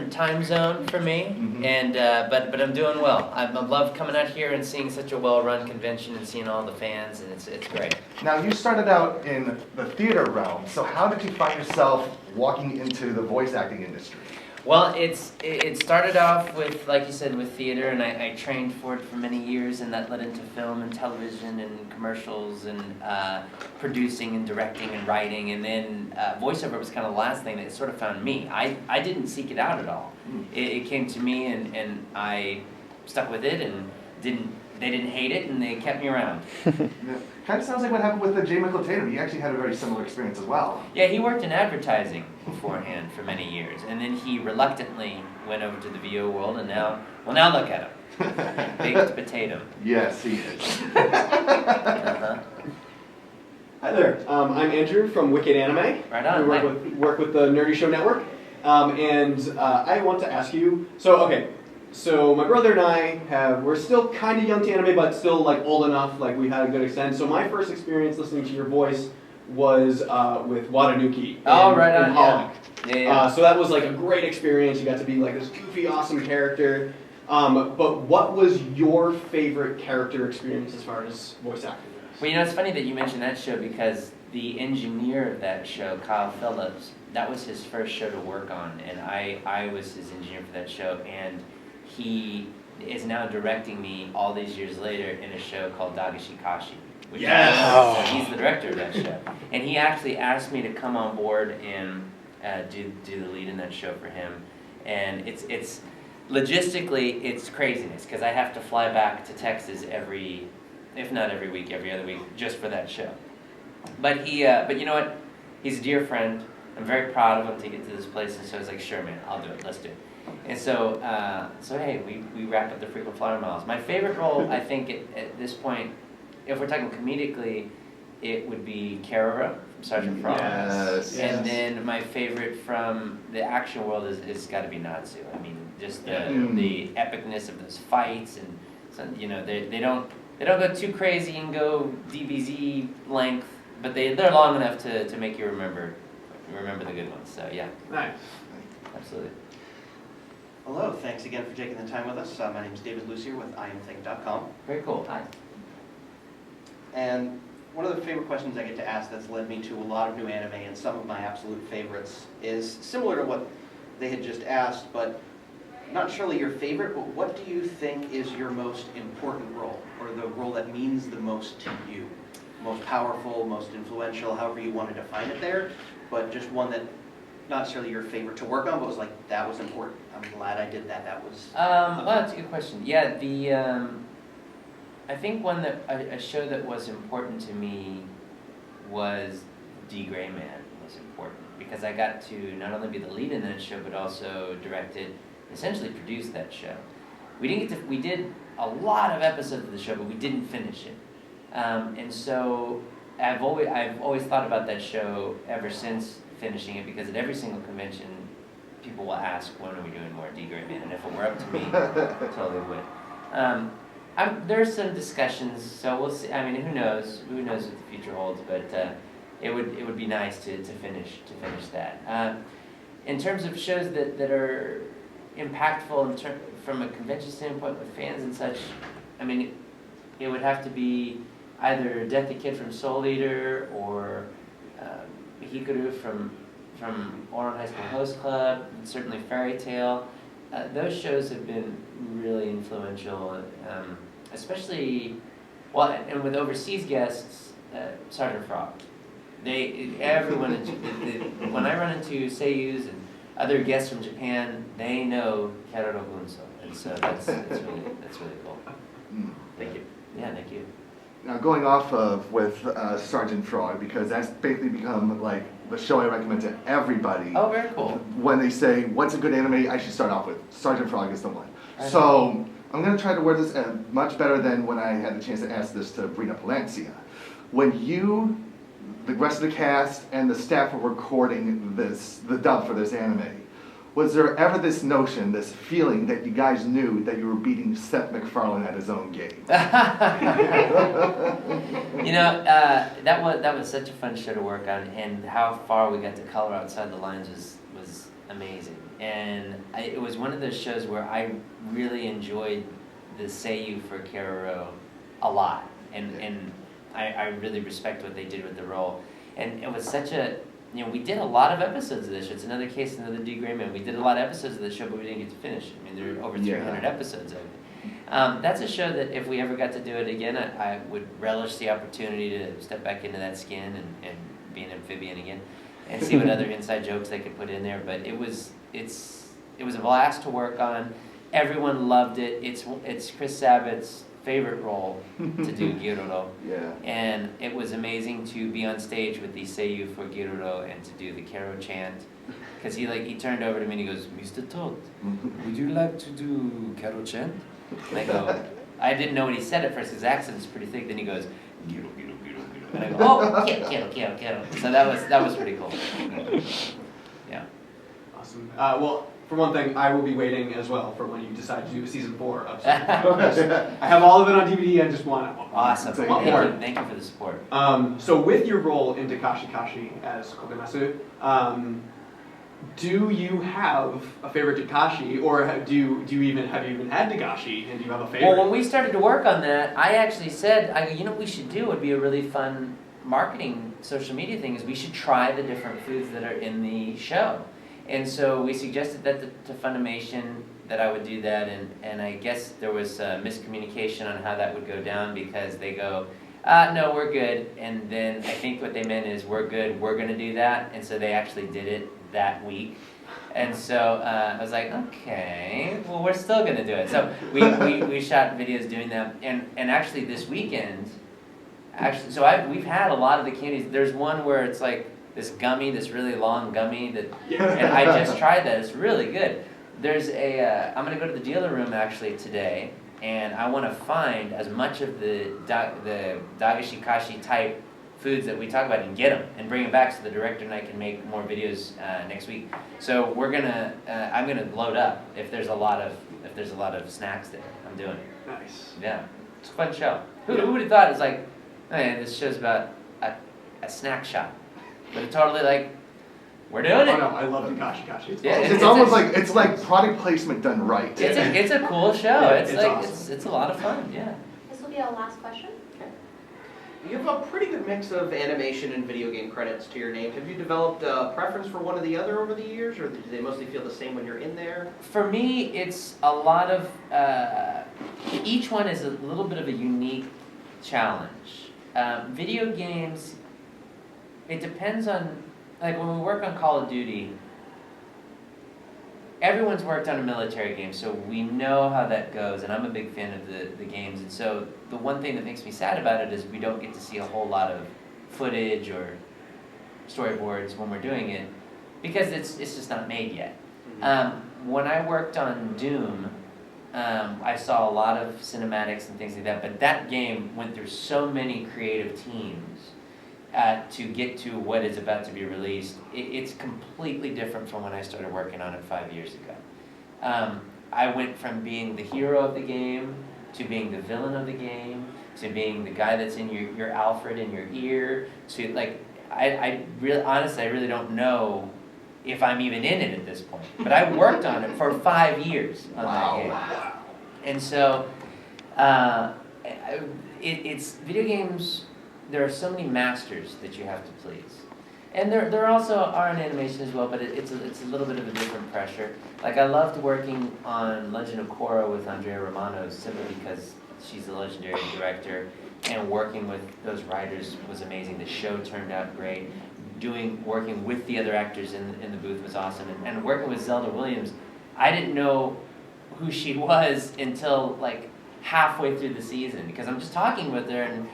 different time zone for me, and but I'm doing well. I love coming out here and seeing such a well-run convention and seeing all the fans, and it's great. Now, you started out in the theater realm, so how did you find yourself walking into the voice acting industry? Well, it started off with, like you said, with theater, and I trained for it for many years, and that led into film and television and commercials and producing and directing and writing, and then voiceover was kind of the last thing that sort of found me. I didn't seek it out at all. It came to me, and I stuck with it, and they didn't hate it, and they kept me around. Kind of sounds like what happened with J. Michael Tatum. He actually had a very similar experience as well. Yeah, he worked in advertising beforehand for many years, and then he reluctantly went over to the VO world, and now look at him. Baked potato. Yes, he is. Hi there, I'm Andrew from Wicked Anime. Right on. We work with the Nerdy Show Network, and I want to ask you, so my brother and I we're still kind of young to anime, but still like old enough, like we had a good extent. So my first experience listening to your voice was with Watanuki in Holic. Yeah. So that was like a great experience. You got to be like this goofy, awesome character. But what was your favorite character experience as far as voice acting goes? Well, it's funny that you mentioned that show because the engineer of that show, Kyle Phillips, that was his first show to work on, and I was his engineer for that show, and he is now directing me all these years later in a show called Dagashi Kashi. So he's the director of that show. And he actually asked me to come on board and do the lead in that show for him. And it's logistically, it's craziness, because I have to fly back to Texas if not every week, every other week, just for that show. But but you know what? He's a dear friend. I'm very proud of him to get to this place, and so I was like, sure, man, I'll do it. Let's do it. And so hey, we wrapped up the frequent flyer miles. My favorite role, I think, at this point, if we're talking comedically, it would be Karara from Sergeant Frost. Yes. And then my favorite from the action world is got to be Natsu. I mean, just the epicness of those fights, and so, they don't go too crazy and go DBZ length, but they're long enough to make you remember the good ones. So yeah. Nice. Absolutely. Hello, thanks again for taking the time with us. My name is David Lucier with IamThink.com. Very cool. Hi. And one of the favorite questions I get to ask that's led me to a lot of new anime, and some of my absolute favorites, is similar to what they had just asked, but not necessarily your favorite, but what do you think is your most important role, or the role that means the most to you? Most powerful, most influential, however you want to define it there, but just one that not necessarily your favorite to work on, but was like, that was important. I'm glad I did that. That was... well, that's a good question. Yeah, I think a show that was important to me was D. Gray Man was important, because I got to not only be the lead in that show, but also directed, essentially produced that show. We did a lot of episodes of the show, but we didn't finish it. And so I've always thought about that show ever since finishing it, because at every single convention, people will ask, when are we doing more D. Gray Man? And if it were up to me, I totally would. There's some discussions, so we'll see. I mean, who knows? Who knows what the future holds? But it would be nice to finish that. In terms of shows that are impactful from a convention standpoint with fans and such, I mean, it would have to be either Death the Kid from Soul Eater or Hikaru from Oran High School Host Club, and certainly Fairy Tail. Those shows have been really influential, especially, and with overseas guests, Sergeant Frog. Everyone, when I run into seiyus and other guests from Japan, they know Keroro Gunso, and so that's really cool. Thank you. Yeah, thank you. Now, going off of with Sergeant Frog, because that's basically become like the show I recommend to everybody. Oh, very cool. When they say, what's a good anime, I should start off with Sergeant Frog is the one. Right. So I'm going to try to word this much better than when I had the chance to ask this to Brina Palencia. When you, the rest of the cast, and the staff were recording the dub for this anime, was there ever this notion, this feeling that you guys knew that you were beating Seth MacFarlane at his own game? That was such a fun show to work on, and how far we got to color outside the lines was amazing. it was one of those shows where I really enjoyed the seiyuu for Keroro a lot, and I really respect what they did with the role. And it was such a, we did a lot of episodes of this show. It's another case, another D. Gray Man. We did a lot of episodes of this show, but we didn't get to finish. I mean, there are over 300 episodes of it. That's a show that if we ever got to do it again, I would relish the opportunity to step back into that skin and be an amphibian again, and see what other inside jokes they could put in there. But it was a blast to work on. Everyone loved it. It's Chris Sabat's favorite role to do Gyuroro. Yeah. And it was amazing to be on stage with the seiyuu for Gyuroro and to do the Kero chant. Because he turned over to me and he goes, "Mr. Todd, would you like to do Kero chant?" And I go, I didn't know what he said at first. His accent is pretty thick. Then he goes, "Gyuro, gyuro, gyuro, gyuro." And I go, "Oh, Kero." So that was pretty cool. Yeah. Awesome. Well, for one thing, I will be waiting as well for when you decide to do season 4 of Super. I have all of it on DVD. I just want it. Awesome. Thank you for the support. So with your role in Dagashi Kashi as Kogemasu, do you have a favorite Dagashi, or have you even had Dagashi, and do you have a favorite? Well, when we started to work on that, I actually said, what we should do would be a really fun marketing social media thing is we should try the different foods that are in the show. And so we suggested that to Funimation that I would do that, and I guess there was miscommunication on how that would go down because they go, no, we're good, and then I think what they meant is we're good, we're going to do that, and so they actually did it that week. And so I was like, okay, well, we're still going to do it. So we shot videos doing that, and actually this weekend, we've had a lot of the candies. There's one where it's like this gummy, this really long gummy and I just tried that. It's really good. There's I'm going to go to the dealer room actually today, and I want to find as much of the Dagashi Kashi type foods that we talk about and get them and bring them back so the director and I can make more videos next week. So I'm gonna load up if there's a lot of snacks there. I'm doing it. Nice. Yeah, it's a fun show. Who would have thought it's like, man, this show's about a snack shop, but it totally we're doing it. Oh no, I love Dagashi Kashi. It's almost like product placement done right. It's a cool show. Yeah, it's awesome. it's a lot of fun. Yeah. This will be our last question. You have a pretty good mix of animation and video game credits to your name. Have you developed a preference for one or the other over the years, or do they mostly feel the same when you're in there? For me, it's a lot of, each one is a little bit of a unique challenge. Video games, it depends on, when we work on Call of Duty, everyone's worked on a military game, so we know how that goes, and I'm a big fan of the games, and so the one thing that makes me sad about it is we don't get to see a whole lot of footage or storyboards when we're doing it, because it's just not made yet. Mm-hmm. When I worked on Doom, I saw a lot of cinematics and things like that, but that game went through so many creative teams to get to what is about to be released. It's completely different from when I started working on it 5 years ago. I went from being the hero of the game to being the villain of the game to being the guy that's in your Alfred in your ear to I really don't know if I'm even in it at this point. But I worked on it for 5 years on that game. Wow. And so it's video games. There are so many masters that you have to please, and there also are in animation as well. But it's a little bit of a different pressure. I loved working on Legend of Korra with Andrea Romano simply because she's a legendary director, and working with those writers was amazing. The show turned out great. Working with the other actors in the booth was awesome, and working with Zelda Williams, I didn't know who she was until halfway through the season because I'm just talking with her and.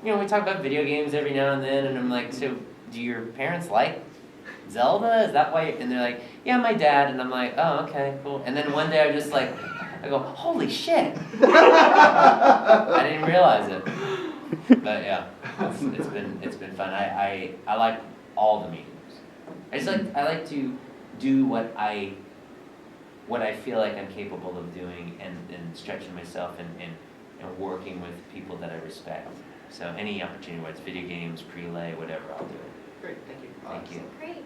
We talk about video games every now and then, and I'm like, so do your parents like Zelda? Is that why? And they're like, yeah, my dad. And I'm like, oh, okay, cool. And then one day I just I go, holy shit. I didn't realize it. But yeah, it's been fun. I like all the mediums. I like to do what I feel like I'm capable of doing and stretching myself and working with people that I respect. So any opportunity, whether it's video games, prelay, whatever, I'll do it. Great, thank you. Thank you. Great.